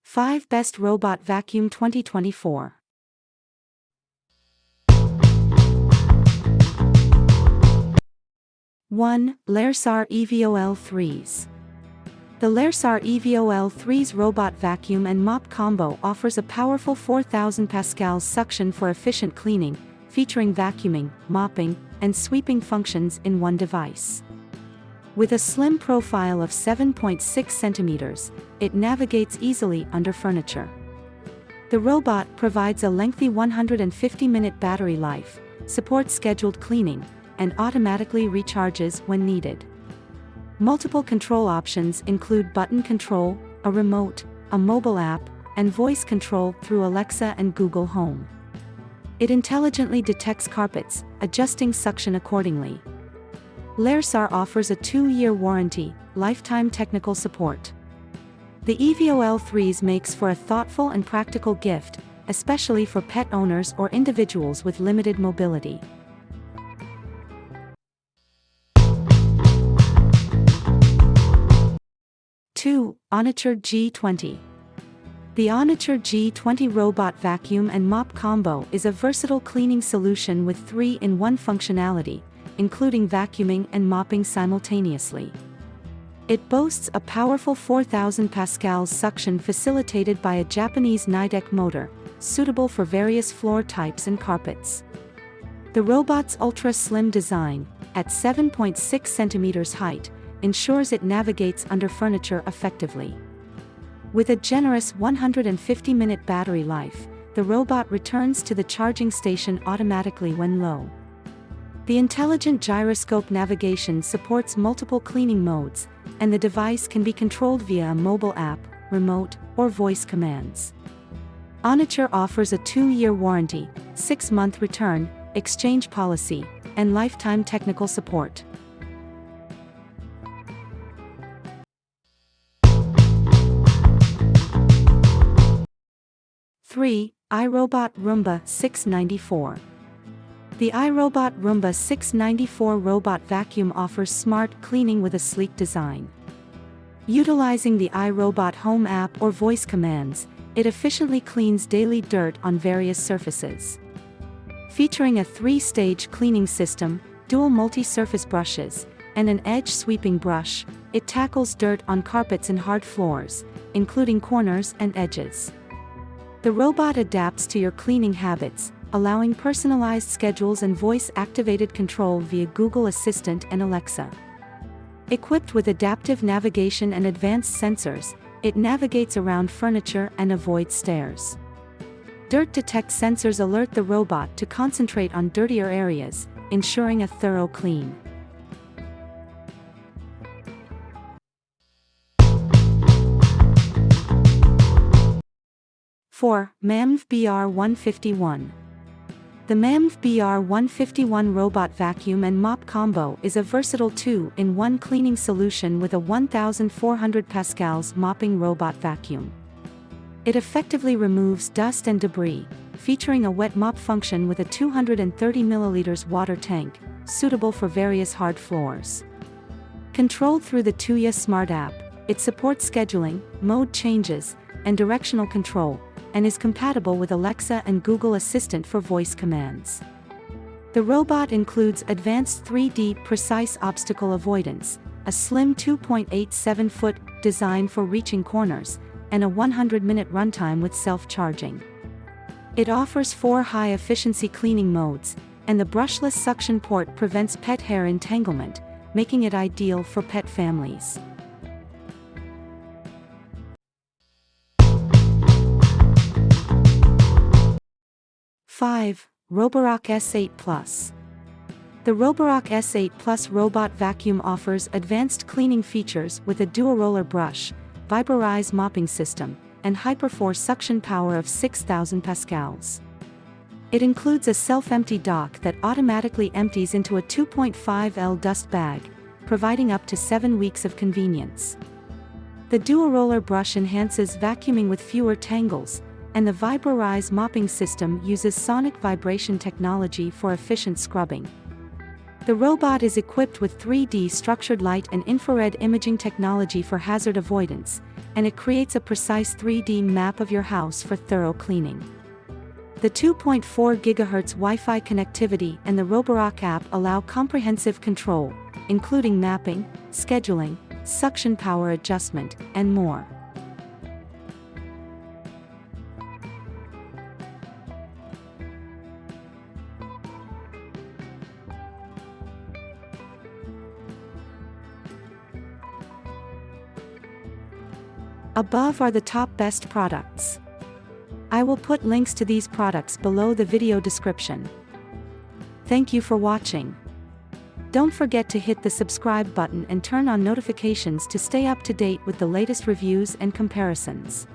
5 Best Robot Vacuum 2024. Laresar Evol 3s. The Laresar Evol 3's robot vacuum and mop combo offers a powerful 4,000 pascals suction for efficient cleaning, featuring vacuuming, mopping, and sweeping functions in one device. With a slim profile of 7.6 centimeters, it navigates easily under furniture. The robot provides a lengthy 150-minute battery life, supports scheduled cleaning, and automatically recharges when needed. Multiple control options include button control, a remote, a mobile app, and voice control through Alexa and Google Home. It intelligently detects carpets, adjusting suction accordingly. Laresar offers a 2-year warranty, lifetime technical support. The Evol 3s makes for a thoughtful and practical gift, especially for pet owners or individuals with limited mobility. HONITURE G20. The HONITURE G20 robot vacuum and mop combo is a versatile cleaning solution with 3-in-1 functionality, including vacuuming and mopping simultaneously. It boasts a powerful 4,000 pascals suction facilitated by a Japanese Nidec motor, suitable for various floor types and carpets. The robot's ultra-slim design, at 7.6 centimeters height, ensures it navigates under furniture effectively. With a generous 150-minute battery life, the robot returns to the charging station automatically when low. The intelligent gyroscope navigation supports multiple cleaning modes, and the device can be controlled via a mobile app, remote, or voice commands. HONITURE offers a 2-year warranty, 6-month return, exchange policy, and lifetime technical support. iRobot Roomba 694. The iRobot Roomba 694 robot vacuum offers smart cleaning with a sleek design. Utilizing the iRobot Home app or voice commands, it efficiently cleans daily dirt on various surfaces. Featuring a 3-stage cleaning system, dual multi-surface brushes, and an edge sweeping brush, it tackles dirt on carpets and hard floors, including corners and edges. The robot adapts to your cleaning habits, allowing personalized schedules and voice-activated control via Google Assistant and Alexa. Equipped with adaptive navigation and advanced sensors, it navigates around furniture and avoids stairs. Dirt detect sensors alert the robot to concentrate on dirtier areas, ensuring a thorough clean. MAMNV BR151. The MAMNV BR151 robot vacuum and mop combo is a versatile 2-in-1 cleaning solution with a 1,400 pascals mopping robot vacuum. It effectively removes dust and debris, featuring a wet mop function with a 230 milliliters water tank, suitable for various hard floors. Controlled through the Tuya Smart app, it supports scheduling, mode changes, and directional control, and is compatible with Alexa and Google Assistant for voice commands. The robot includes advanced 3D precise obstacle avoidance, a slim 2.87-foot design for reaching corners, and a 100-minute runtime with self-charging. It offers 4 high-efficiency cleaning modes, and the brushless suction port prevents pet hair entanglement, making it ideal for pet families. Roborock S8 Plus. The Roborock S8 Plus robot vacuum offers advanced cleaning features with a dual roller brush, vibrorise mopping system, and hyperforce suction power of 6,000 pascals. It includes a self-empty dock that automatically empties into a 2.5L dust bag, providing up to 7 weeks of convenience. The dual roller brush enhances vacuuming with fewer tangles, and the vibrorise mopping system uses sonic vibration technology for efficient scrubbing. The robot is equipped with 3D structured light and infrared imaging technology for hazard avoidance, and it creates a precise 3D map of your house for thorough cleaning. The 2.4 GHz Wi-Fi connectivity and the Roborock app allow comprehensive control, including mapping, scheduling, suction power adjustment, and more. Above are the top best products. I will put links to these products below the video description. Thank you for watching. Don't forget to hit the subscribe button and turn on notifications to stay up to date with the latest reviews and comparisons.